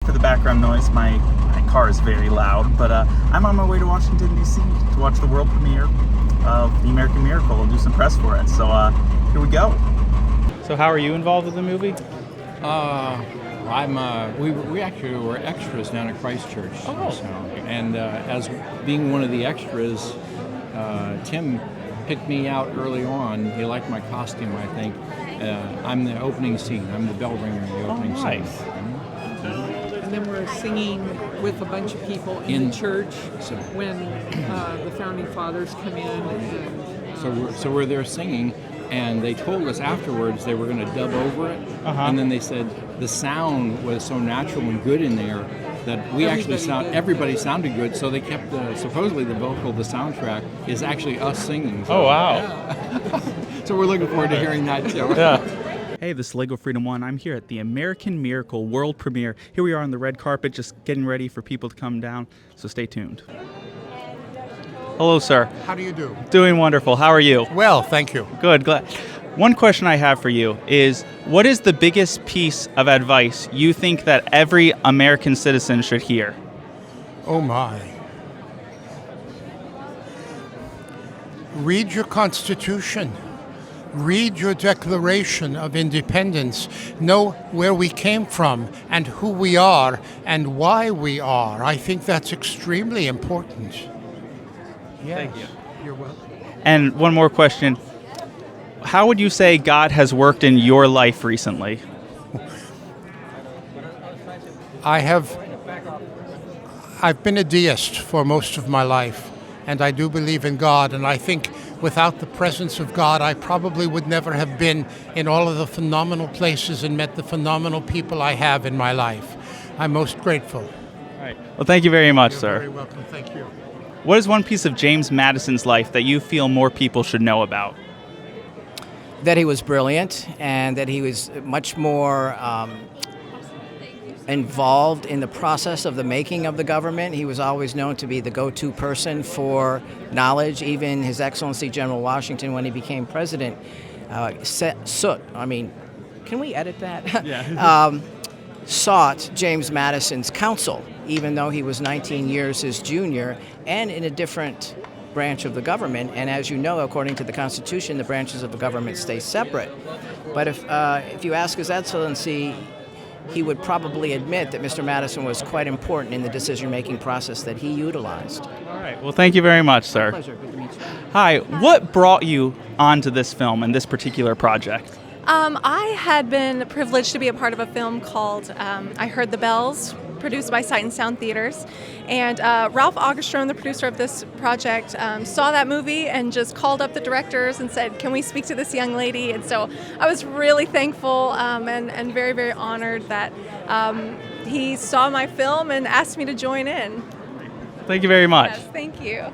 for the background noise. My car is very loud, but I'm on my way to Washington, D.C. to watch the world premiere of The American Miracle and do some press for it. So here we go. So how are you involved with the movie? We actually were extras down at Christ Church. Oh. So, and as being one of the extras, Tim picked me out early on. He liked my costume, I think. I'm the opening scene. I'm the bell ringer in the opening scene. And then we're singing with a bunch of people in the church when the founding fathers come in. And, so we're there singing, and they told us afterwards they were going to dub over it. And then they said the sound was so natural and good in there that everybody sounded good. So they kept supposedly the vocal, the soundtrack is actually us singing. So, oh wow! Yeah. So we're looking forward to hearing that too. Yeah. Hey, this is Lego Freedom 1. I'm here at the American Miracle world premiere. Here we are on the red carpet, just getting ready for people to come down, so stay tuned. Hello, sir. How do you do? Doing wonderful. How are you? Well, thank you. Good, glad. One question I have for you is, what is the biggest piece of advice you think that every American citizen should hear? Oh, my. Read your Constitution. Read your Declaration of Independence. Know where we came from and who we are and why we are. I think that's extremely important. Yes. Thank you. You're welcome. And one more question. How would you say God has worked in your life recently? I've been a deist for most of my life, and I do believe in God, and I think without the presence of God, I probably would never have been in all of the phenomenal places and met the phenomenal people I have in my life. I'm most grateful. All right. Well, thank you very much, sir. You're very welcome. Thank you. What is one piece of James Madison's life that you feel more people should know about? That he was brilliant and that he was much more involved in the process of the making of the government. He was always known to be the go-to person for knowledge. Even His Excellency General Washington, when he became president, can we edit that? Yeah. Sought James Madison's counsel, even though he was 19 years his junior and in a different branch of the government. And as you know, according to the Constitution, the branches of the government stay separate. But if you ask His Excellency, he would probably admit that Mr. Madison was quite important in the decision-making process that he utilized. All right. Well, thank you very much, sir. Pleasure. Good to meet you. Hi. What brought you onto this film and this particular project? I had been privileged to be a part of a film called I Heard the Bells, produced by Sight and Sound Theaters. And Ralph Augustrone, the producer of this project, saw that movie and just called up the directors and said, can we speak to this young lady? And so I was really thankful and very, very honored that he saw my film and asked me to join in. Thank you very much. Yes, thank you.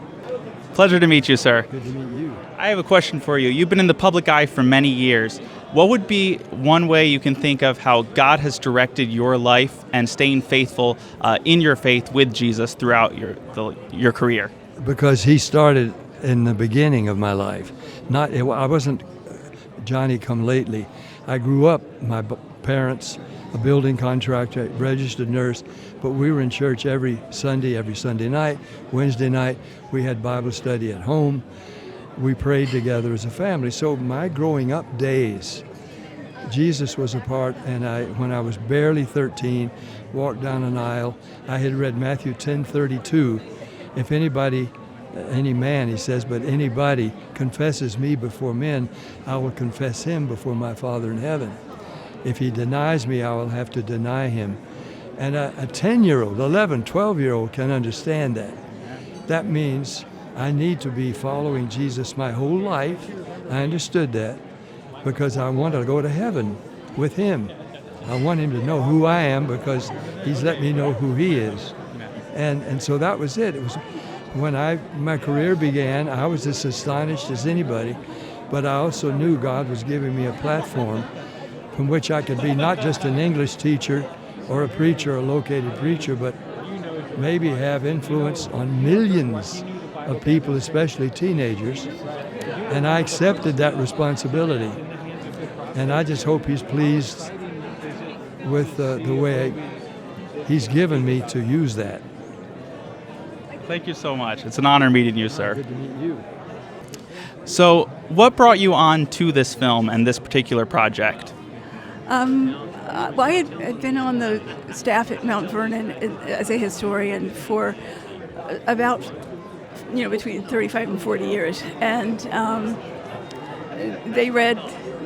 Pleasure to meet you, sir. Good to meet you. I have a question for you. You've been in the public eye for many years. What would be one way you can think of how God has directed your life and staying faithful in your faith with Jesus throughout your career? Because he started in the beginning of my life. I wasn't Johnny come lately. I grew up, my parents, a building contractor, registered nurse, but we were in church every Sunday night, Wednesday night. We had Bible study at home. We prayed together as a family. So my growing up days, Jesus was a part, and when I was barely 13, walked down an aisle. I had read Matthew 10:32. If anybody, any man, he says, but anybody confesses me before men, I will confess him before my Father in heaven. If he denies me, I will have to deny him. And a 10-year-old, 11, 12-year-old can understand that. That means I need to be following Jesus my whole life. I understood that because I want to go to heaven with him. I want him to know who I am because he's let me know who he is. And so that was it. It was when my career began, I was as astonished as anybody, but I also knew God was giving me a platform from which I could be not just an English teacher or a preacher, a located preacher, but maybe have influence on millions of people, especially teenagers. And I accepted that responsibility. And I just hope he's pleased with the way He's given me to use that. Thank you so much. It's an honor meeting you, sir. Good to meet you. So, what brought you on to this film and this particular project? Well, I had been on the staff at Mount Vernon as a historian for about, between 35 and 40 years. And they read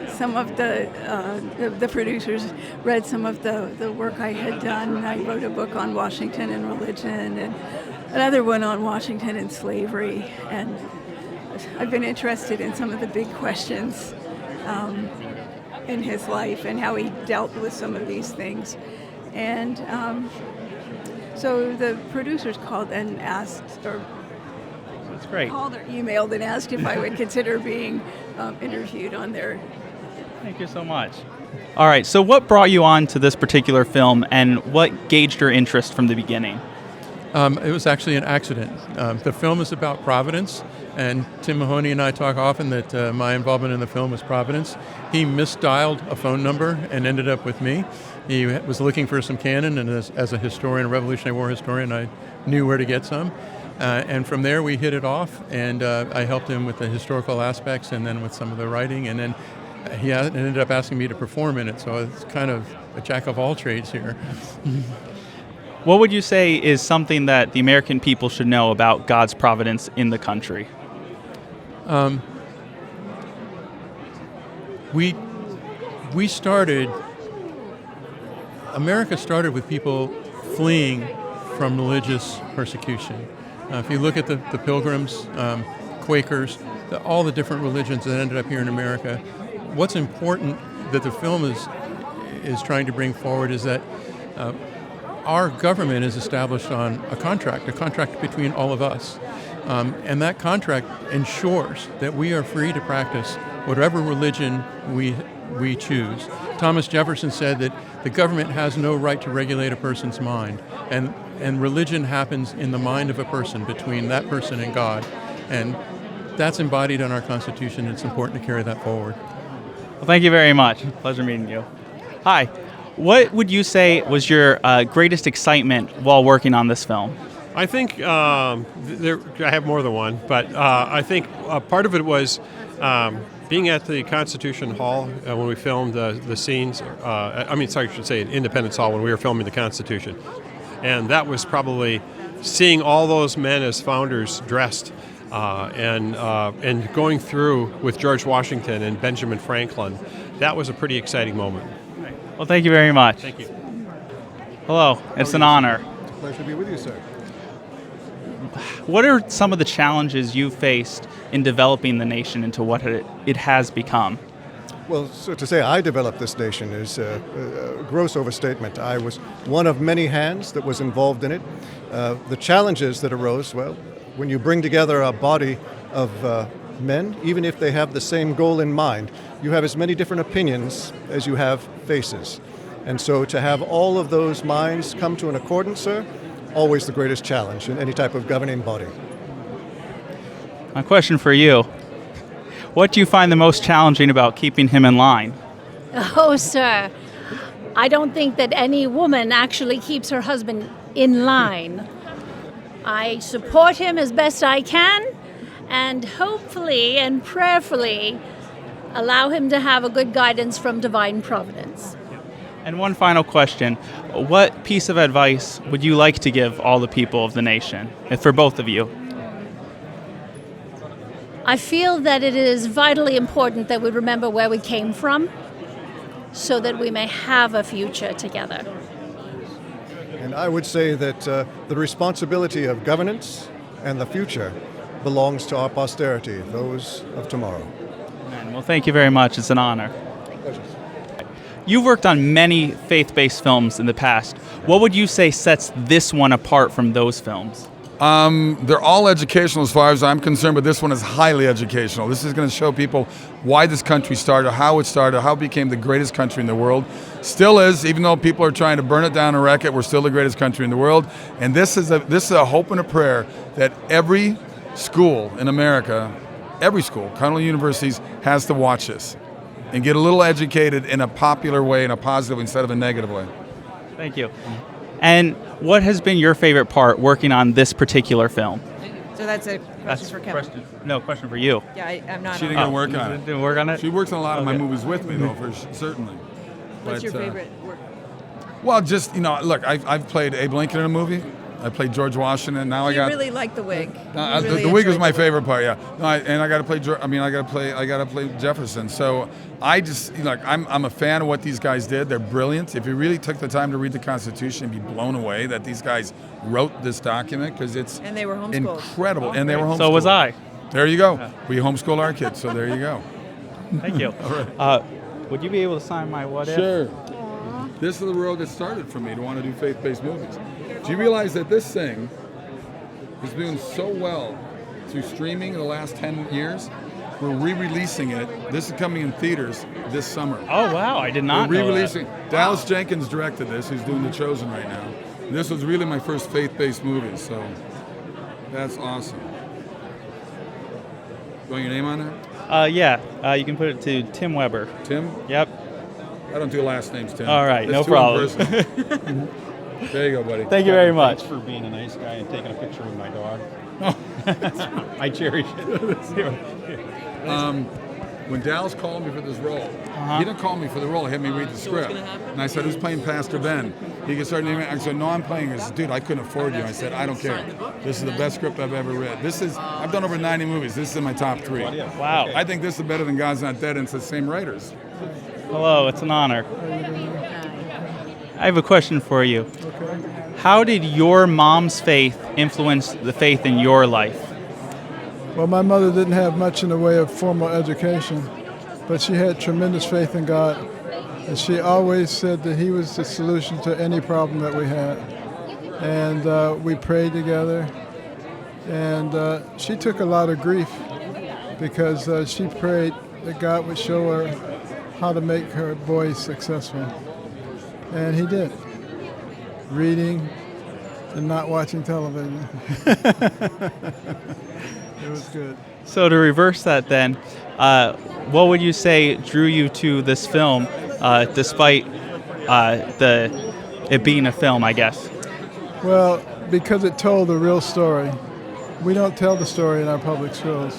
some of the producers read some of the work I had done. I wrote a book on Washington and religion, and another one on Washington and slavery. And I've been interested in some of the big questions in his life and how he dealt with some of these things. And so the producers called and asked, or That's great. called or emailed and asked if I would consider being interviewed on their. Thank you so much. All right, so what brought you on to this particular film, and what gauged your interest from the beginning? It was actually an accident. The film is about Providence, and Tim Mahoney and I talk often that my involvement in the film was Providence. He misdialed a phone number and ended up with me. He was looking for some canon, and as a historian, a Revolutionary War historian, I knew where to get some. And from there, we hit it off, and I helped him with the historical aspects and then with some of the writing, and then he ended up asking me to perform in it, so it's kind of a jack of all trades here. What would you say is something that the American people should know about God's providence in the country? America started with people fleeing from religious persecution. If you look at the Pilgrims, Quakers, all the different religions that ended up here in America, what's important that the film is trying to bring forward is that our government is established on a contract between all of us. And that contract ensures that we are free to practice whatever religion we choose. Thomas Jefferson said that the government has no right to regulate a person's mind, and religion happens in the mind of a person, between that person and God. And that's embodied in our Constitution. It's important to carry that forward. Well, thank you very much. Pleasure meeting you. Hi. What would you say was your greatest excitement while working on this film? I think I have more than one, but I think part of it was being at the Constitution Hall when we filmed the scenes. I should say Independence Hall when we were filming the Constitution. And that was probably seeing all those men as founders dressed and going through with George Washington and Benjamin Franklin. That was a pretty exciting moment. Well, thank you very much. Thank you. Hello, it's an honor. It's a pleasure to be with you, sir. What are some of the challenges you faced in developing the nation into what it has become? Well, so to say I developed this nation is a gross overstatement. I was one of many hands that was involved in it. The challenges that arose, well, when you bring together a body of men, even if they have the same goal in mind, you have as many different opinions as you have faces. And so to have all of those minds come to an accordance, sir, always the greatest challenge in any type of governing body. My question for you, what do you find the most challenging about keeping him in line? Oh, sir, I don't think that any woman actually keeps her husband in line. I support him as best I can, and hopefully and prayerfully allow him to have a good guidance from divine providence. And one final question. What piece of advice would you like to give all the people of the nation, and for both of you? I feel that it is vitally important that we remember where we came from so that we may have a future together. And I would say that the responsibility of governance and the future belongs to our posterity, those of tomorrow. Amen. Well, thank you very much. It's an honor. Pleasure. You've worked on many faith-based films in the past. What would you say sets this one apart from those films? They're all educational as far as I'm concerned, but this one is highly educational. This is going to show people why this country started, how it became the greatest country in the world. Still is, even though people are trying to burn it down and wreck it, we're still the greatest country in the world. And this is a hope and a prayer that every school in America, every school, Continental universities, has to watch this and get a little educated in a popular way, in a positive instead of a negative way. Thank you. And what has been your favorite part working on this particular film? So that's a question for Kevin. Question for you. Yeah, I'm not. She didn't get to work on it. Didn't work on it? She works on a lot of my movies with me, though, certainly. What's your favorite work? Well, just, look, I've played Abe Lincoln in a movie. I played George Washington. Now I got. You really like the wig. The wig was my favorite part. Yeah. No, and I got to play. I got to play Jefferson. So I just, I'm a fan of what these guys did. They're brilliant. If you really took the time to read the Constitution, you'd be blown away that these guys wrote this document, because it's and they were homeschooled. Incredible. And they were homeschooled. So was I. There you go. We homeschool our kids. So there you go. Thank you. All right. Would you be able to sign my what if? Sure. This is the road that started for me to want to do faith-based movies. Do you realize that this thing is doing so well through streaming in the last 10 years? We're re-releasing it. This is coming in theaters this summer. Oh, wow. I did not know re-releasing. that. Dallas Jenkins directed this, who's doing The Chosen right now. This was really my first faith-based movie, so that's awesome. You want your name on there? Yeah. You can put it to Tim Weber. Tim? Yep. I don't do last names, Tim. All right, That's no problem. There you go, buddy. Thank you very much. Thanks for being a nice guy and taking a picture with my dog. I cherish it. When Dallas called me for this role, he didn't call me for the role. He had me read the script. And I said, who's playing Pastor Ben? He started naming it. I said, no, I'm playing. He said, dude, I couldn't afford you. I said, I don't care. This is the best script I've ever read. I've done over 90 movies. This is in my top 3. Wow. I think this is better than God's Not Dead, and it's the same writers. Hello, it's an honor. I have a question for you. Okay. How did your mom's faith influence the faith in your life? Well, my mother didn't have much in the way of formal education, but she had tremendous faith in God, and she always said that He was the solution to any problem that we had. And we prayed together, and she took a lot of grief because she prayed that God would show her how to make her boy successful. And He did. Reading and not watching television. It was good. So to reverse that then, what would you say drew you to this film, despite it being a film, I guess? Well, because it told a real story. We don't tell the story in our public schools.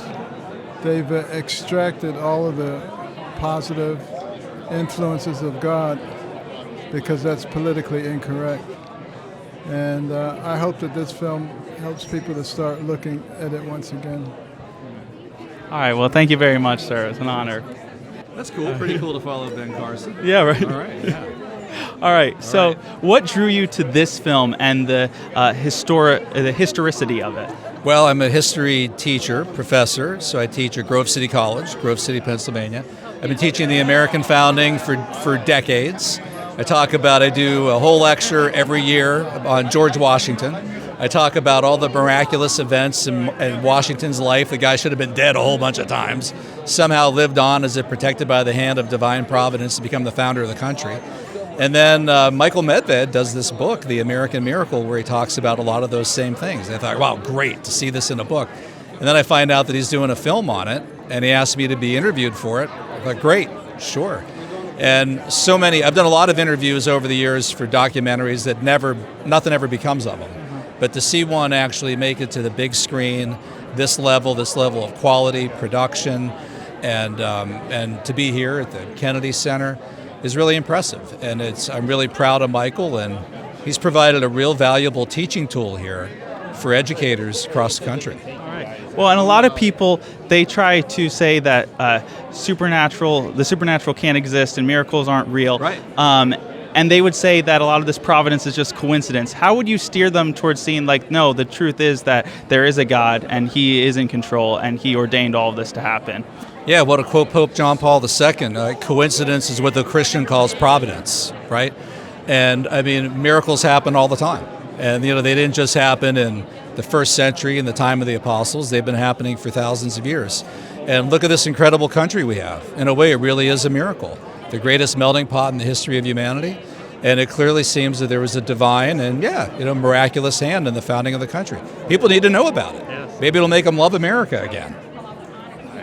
They've extracted all of the positive influences of God because that's politically incorrect. And I hope that this film helps people to start looking at it once again. All right, well, thank you very much, sir. It's an honor. That's cool. Pretty cool to follow Ben Carson. Yeah, right. All right, yeah. All right, so what drew you to this film and the historicity of it? Well, I'm a history teacher, professor, so I teach at Grove City College, Grove City, Pennsylvania. I've been teaching the American founding for decades. I do a whole lecture every year on George Washington. I talk about all the miraculous events in Washington's life. The guy should have been dead a whole bunch of times. Somehow lived on as if protected by the hand of divine providence to become the founder of the country. And then Michael Medved does this book, The American Miracle, where he talks about a lot of those same things. And I thought, wow, great to see this in a book. And then I find out that he's doing a film on it, and he asked me to be interviewed for it. I thought, great, sure. And I've done a lot of interviews over the years for documentaries that nothing ever becomes of them. But to see one actually make it to the big screen, this level of quality, production, and to be here at the Kennedy Center is really impressive. And I'm really proud of Michael, and he's provided a real valuable teaching tool here for educators across the country. Well, and a lot of people, they try to say that the supernatural can't exist and miracles aren't real. Right. And they would say that a lot of this providence is just coincidence. How would you steer them towards seeing, no, the truth is that there is a God and He is in control and He ordained all of this to happen? Yeah, well, to quote Pope John Paul II, coincidence is what the Christian calls providence, right? And, miracles happen all the time. And, they didn't just happen in the first century in the time of the apostles. They've been happening for thousands of years. And look at this incredible country we have. In a way, it really is a miracle. The greatest melting pot in the history of humanity. And it clearly seems that there was a divine and, miraculous hand in the founding of the country. People need to know about it. Yes. Maybe it'll make them love America again.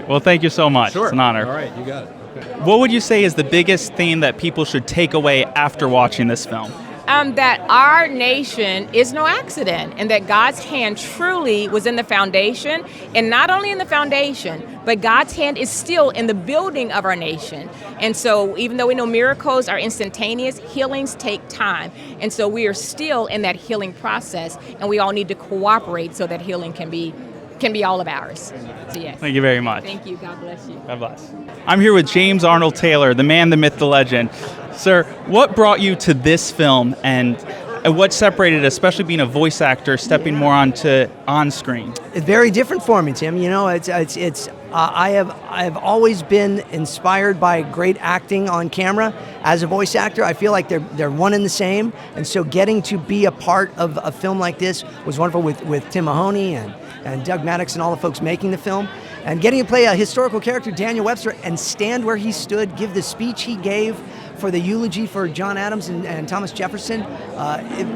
Well, thank you so much. Sure. It's an honor. All right, you got it. Okay. What would you say is the biggest thing that people should take away after watching this film? that our nation is no accident, and that God's hand truly was in the foundation, and not only in the foundation, but God's hand is still in the building of our nation. And so even though we know miracles are instantaneous, healings take time. And so we are still in that healing process, and we all need to cooperate so that healing can be all of ours. So yes. Thank you very much. Thank you. God bless you. God bless. I'm here with James Arnold Taylor, the man, the myth, the legend. Sir, what brought you to this film, and what separated, especially being a voice actor, stepping more onto on-screen? It's very different for me, Tim. You know, I have always been inspired by great acting on camera. As a voice actor, I feel like they're one and the same, and so getting to be a part of a film like this was wonderful with Tim Mahoney and Doug Maddox and all the folks making the film. And getting to play a historical character, Daniel Webster, and stand where he stood, give the speech he gave for the eulogy for John Adams and Thomas Jefferson.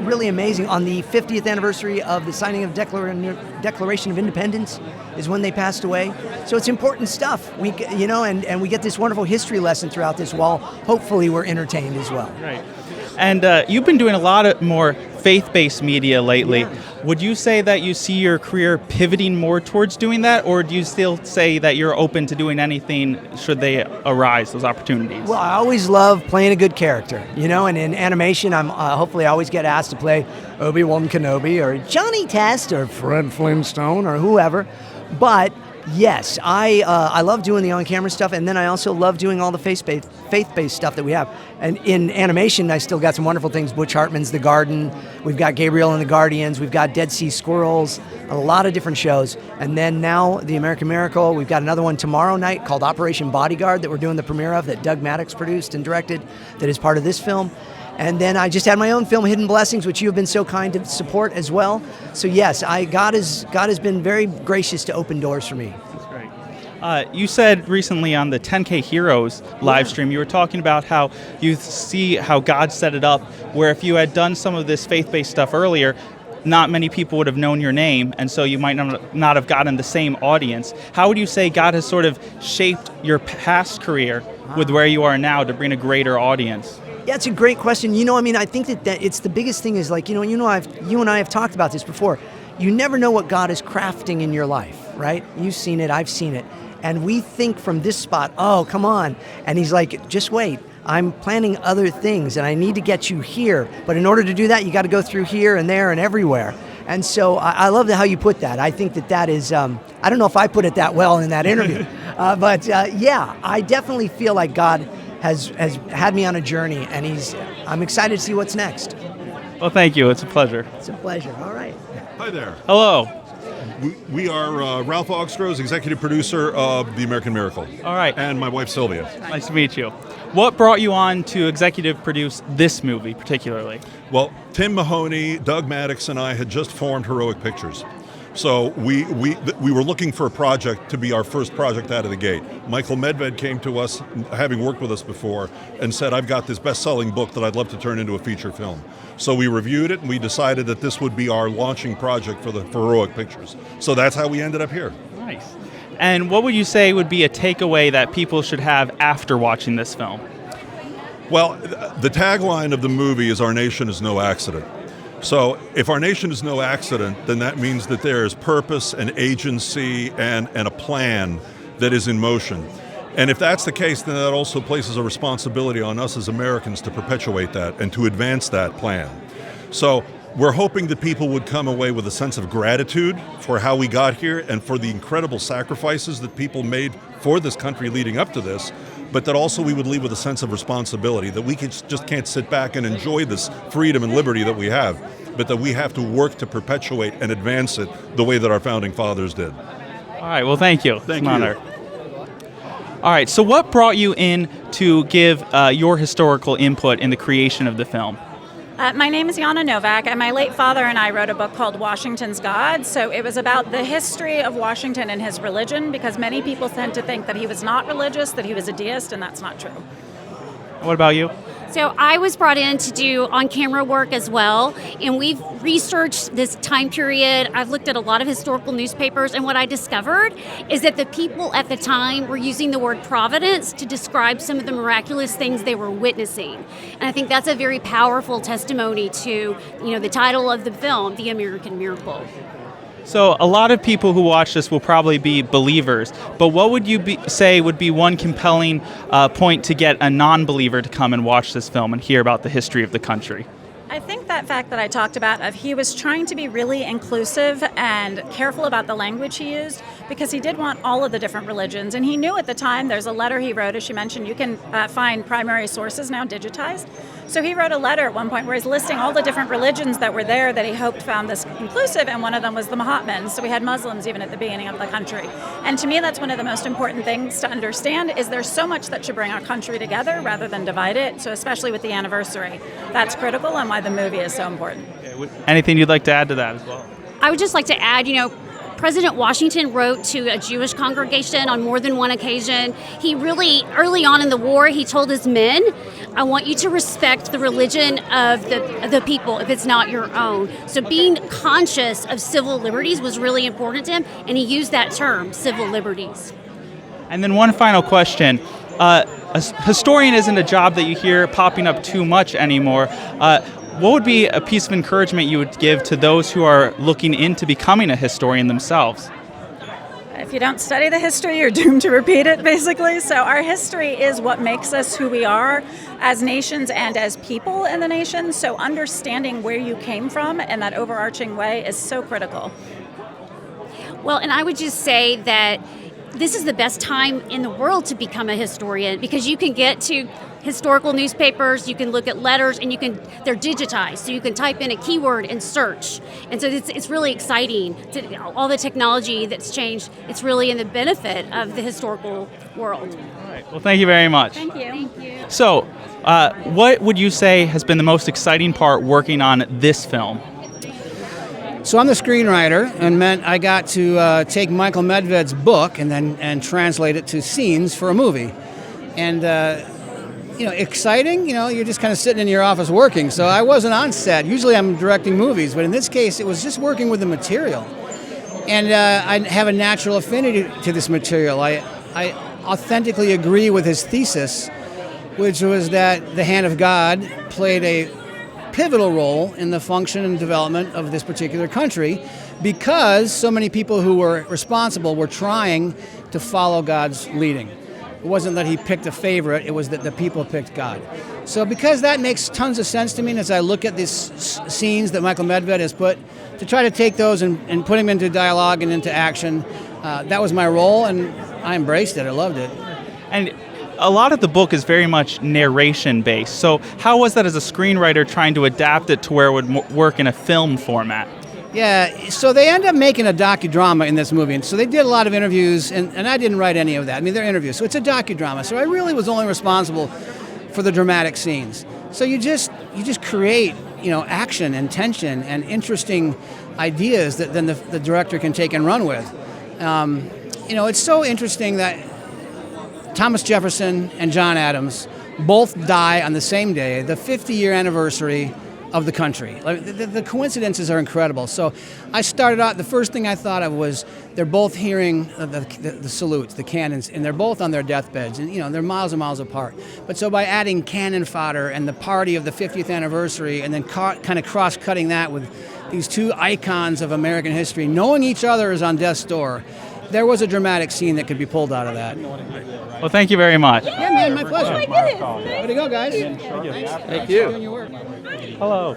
Really amazing. On the 50th anniversary of the signing of Declaration of Independence is when they passed away. So it's important stuff. We get this wonderful history lesson throughout this while hopefully we're entertained as well. Right. And you've been doing a lot more faith-based media lately. Yeah. Would you say that you see your career pivoting more towards doing that, or do you still say that you're open to doing anything should they arise, those opportunities? Well, I always love playing a good character, and in animation, I'm hopefully I always get asked to play Obi-Wan Kenobi or Johnny Test or Fred Flintstone or whoever. But yes, I love doing the on-camera stuff, and then I also love doing all the faith-based stuff that we have. And in animation, I still got some wonderful things. Butch Hartman's The Garden. We've got Gabriel and the Guardians. We've got Dead Sea Squirrels. A lot of different shows. And then now The American Miracle. We've got another one tomorrow night called Operation Bodyguard that we're doing the premiere of, that Doug Maddox produced and directed, that is part of this film. And then I just had my own film, Hidden Blessings, which you have been so kind to support as well. So yes, God has been very gracious to open doors for me. That's great. You said recently on the 10K Heroes live stream, you were talking about how you see how God set it up, where if you had done some of this faith-based stuff earlier, not many people would have known your name, and so you might not have gotten the same audience. How would you say God has sort of shaped your past career with where you are now to bring a greater audience? Yeah, it's a great question. I think that it's the biggest thing is you and I have talked about this before. You never know what God is crafting in your life, right? You've seen it, I've seen it. And we think from this spot, oh, come on. And he's like, just wait. I'm planning other things and I need to get you here. But in order to do that, you got to go through here and there and everywhere. And so I love how you put that. I think that is, I don't know if I put it that well in that interview. But I definitely feel like God has had me on a journey, and I'm excited to see what's next. Well, thank you. It's a pleasure. It's a pleasure. All right. Hi there. Hello. We are Ralph Ogstrose, executive producer of The American Miracle. All right. And my wife, Sylvia. Nice to meet you. What brought you on to executive produce this movie particularly? Well, Tim Mahoney, Doug Maddox, and I had just formed Heroic Pictures. So we were looking for a project to be our first project out of the gate. Michael Medved came to us, having worked with us before, and said, I've got this best-selling book that I'd love to turn into a feature film. So we reviewed it, and we decided that this would be our launching project for Heroic Pictures. So that's how we ended up here. Nice. And what would you say would be a takeaway that people should have after watching this film? Well, the tagline of the movie is "Our nation is no accident." So if our nation is no accident, then that means that there is purpose and agency and a plan that is in motion. And if that's the case, then that also places a responsibility on us as Americans to perpetuate that and to advance that plan. So we're hoping that people would come away with a sense of gratitude for how we got here and for the incredible sacrifices that people made for this country leading up to this, but that also we would leave with a sense of responsibility, that we just can't sit back and enjoy this freedom and liberty that we have, but that we have to work to perpetuate and advance it the way that our founding fathers did. All right, well, thank you. Thank it's an you. honor. All right, so what brought you in to give your historical input in the creation of the film? My name is Jana Novak, and my late father and I wrote a book called Washington's God. So it was about the history of Washington and his religion, because many people tend to think that he was not religious, that he was a deist, and that's not true. What about you? So I was brought in to do on-camera work as well, and we've researched this time period. I've looked at a lot of historical newspapers, and what I discovered is that the people at the time were using the word providence to describe some of the miraculous things they were witnessing. And I think that's a very powerful testimony to, the title of the film, The American Miracle. So a lot of people who watch this will probably be believers, but what would you say would be one compelling point to get a non-believer to come and watch this film and hear about the history of the country? I think that fact that I talked about of he was trying to be really inclusive and careful about the language he used, because he did want all of the different religions. And he knew at the time, there's a letter he wrote, as she mentioned, you can find primary sources now digitized. So he wrote a letter at one point where he's listing all the different religions that were there that he hoped found this inclusive, and one of them was the Mohammedans. So we had Muslims even at the beginning of the country. And to me, that's one of the most important things to understand, is there's so much that should bring our country together rather than divide it. So especially with the anniversary, that's critical, and why the movie is so important. Anything you'd like to add to that as well? I would just like to add, President Washington wrote to a Jewish congregation on more than one occasion. He really, early on in the war, he told his men, I want you to respect the religion of the people if it's not your own. So being conscious of civil liberties was really important to him, and he used that term, civil liberties. And then one final question. A historian isn't a job that you hear popping up too much anymore. What would be a piece of encouragement you would give to those who are looking into becoming a historian themselves? If you don't study the history, you're doomed to repeat it, basically. So our history is what makes us who we are as nations and as people in the nation. So understanding where you came from in that overarching way is so critical. Well, and I would just say that this is the best time in the world to become a historian, because you can get to historical newspapers, you can look at letters, and they're digitized, so you can type in a keyword and search. And so it's really exciting. All the technology that's changed, it's really in the benefit of the historical world. All right. Well, thank you very much. Thank you. Thank you. So, what would you say has been the most exciting part working on this film? So I'm the screenwriter, and meant I got to take Michael Medved's book and translate it to scenes for a movie. And exciting, you're just kind of sitting in your office working. So I wasn't on set. Usually I'm directing movies, but in this case it was just working with the material. And I have a natural affinity to this material. I authentically agree with his thesis, which was that the hand of God played a pivotal role in the function and development of this particular country, because so many people who were responsible were trying to follow God's leading. It wasn't that he picked a favorite, it was that the people picked God. So because that makes tons of sense to me, and as I look at these scenes that Michael Medved has put, to try to take those and put them into dialogue and into action, that was my role, and I embraced it. I loved it. And a lot of the book is very much narration-based. So how was that as a screenwriter trying to adapt it to where it would work in a film format? Yeah, so they end up making a docudrama in this movie. And so they did a lot of interviews, and I didn't write any of that. I mean, they're interviews. So it's a docudrama. So I really was only responsible for the dramatic scenes. So you just create, action and tension and interesting ideas that then the director can take and run with. It's so interesting that Thomas Jefferson and John Adams both die on the same day, the 50-year anniversary of the country. The coincidences are incredible. So I started out, the first thing I thought of was they're both hearing the salutes, the cannons, and they're both on their deathbeds, and they're miles and miles apart. But so by adding cannon fodder and the party of the 50th anniversary, and then kind of cross-cutting that with these two icons of American history, knowing each other is on death's door, there was a dramatic scene that could be pulled out of that. Well, thank you very much. Yeah, man, my pleasure. Oh, my goodness. Way to go, guys. Thank you. Hello.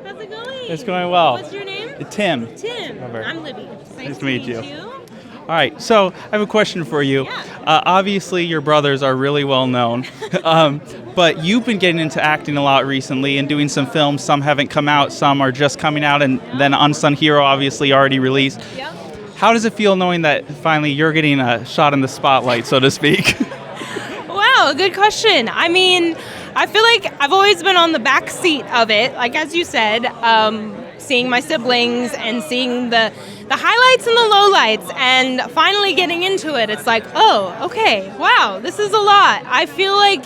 How's it going? It's going well. What's your name? Tim. Tim. Over. I'm Libby. Nice to meet you. All right, so I have a question for you. Yeah. Obviously, your brothers are really well known, but you've been getting into acting a lot recently and doing some films. Some haven't come out, some are just coming out, and then Unsung Hero obviously already released. Yep. How does it feel knowing that finally you're getting a shot in the spotlight, so to speak? Wow, good question. I mean, I feel like I've always been on the back seat of it, like as you said, seeing my siblings and seeing the highlights and the lowlights, and finally getting into it. It's like, oh, okay, wow, this is a lot. I feel like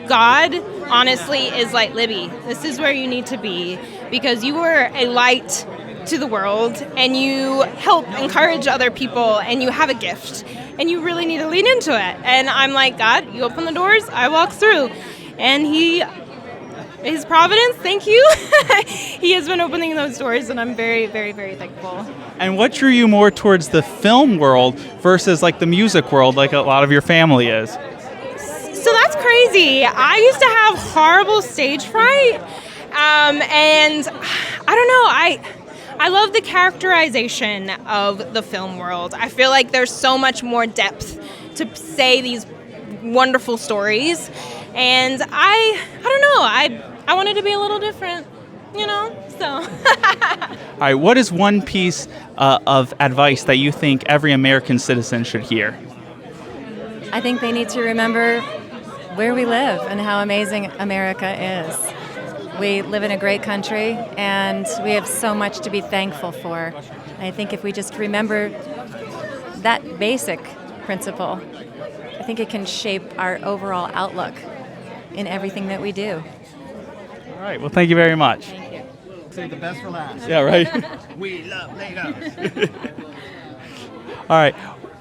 God honestly is like, Libby, this is where you need to be, because you are a light to the world and you help encourage other people and you have a gift and you really need to lean into it. And I'm like, God, you open the doors, I walk through. And his providence, thank you. He has been opening those doors and I'm very, very, very thankful. And what drew you more towards the film world versus like the music world, like a lot of your family is? So that's crazy. I used to have horrible stage fright. And I don't know, I love the characterization of the film world. I feel like there's so much more depth to say these wonderful stories. And I don't know, I wanted to be a little different, you know, so. All right, what is one piece of advice that you think every American citizen should hear? I think they need to remember where we live and how amazing America is. We live in a great country, and we have so much to be thankful for. I think if we just remember that basic principle, I think it can shape our overall outlook in everything that we do. All right, well, thank you very much. Thank you. Save the best for last. Yeah, right. We love Legos. All right,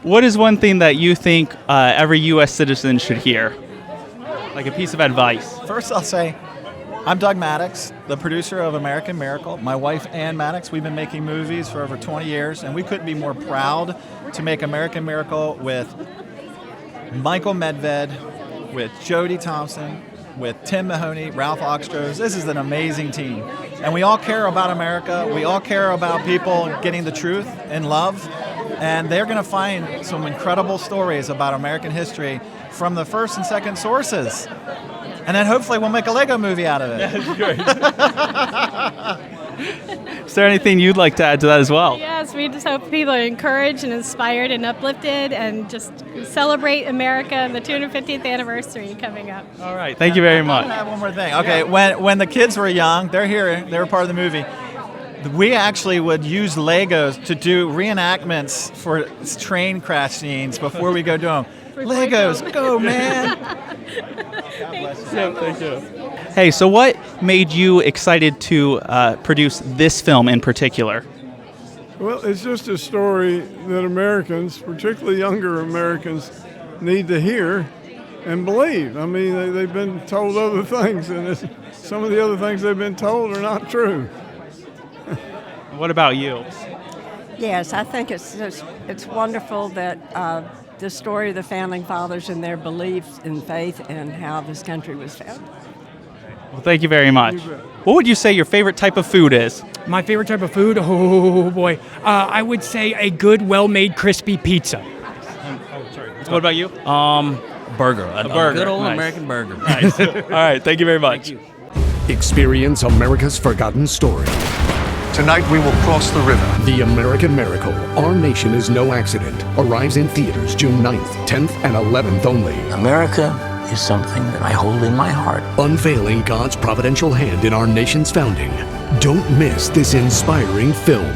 what is one thing that you think every U.S. citizen should hear? Like a piece of advice. First, I'll say, I'm Doug Maddox, the producer of American Miracle. My wife, Ann Maddox, we've been making movies for over 20 years, and we couldn't be more proud to make American Miracle with Michael Medved, with Jodie Thompson, with Tim Mahoney, Ralph Oxtros. This is an amazing team. And we all care about America. We all care about people getting the truth and love. And they're going to find some incredible stories about American history from the first and second sources. And then hopefully we'll make a Lego movie out of it. That's great. Is there anything you'd like to add to that as well? Yes, we just hope people are encouraged and inspired and uplifted and just celebrate America and the 250th anniversary coming up. All right, thank you very much. I have one more thing. Okay, when the kids were young, they're here, they were part of the movie. We actually would use Legos to do reenactments for train crash scenes before we go do them. Legos, go, man. Thank you. Hey, so what made you excited to produce this film in particular? Well, it's just a story that Americans, particularly younger Americans, need to hear and believe. I mean, they've been told other things, and some of the other things they've been told are not true. What about you? Yes, I think it's wonderful that the story of the Founding Fathers and their beliefs in faith and how this country was founded. Well, thank you very much. What would you say your favorite type of food is? My favorite type of food? Oh, boy. I would say a good, well-made, crispy pizza. What about you? Burger. A burger. Good old Nice. American burger. Nice. All right, thank you very much. Experience America's forgotten story. Tonight we will cross the river. The American Miracle, Our Nation is No Accident, arrives in theaters June 9th, 10th, and 11th only. America is something that I hold in my heart. Unveiling God's providential hand in our nation's founding. Don't miss this inspiring film.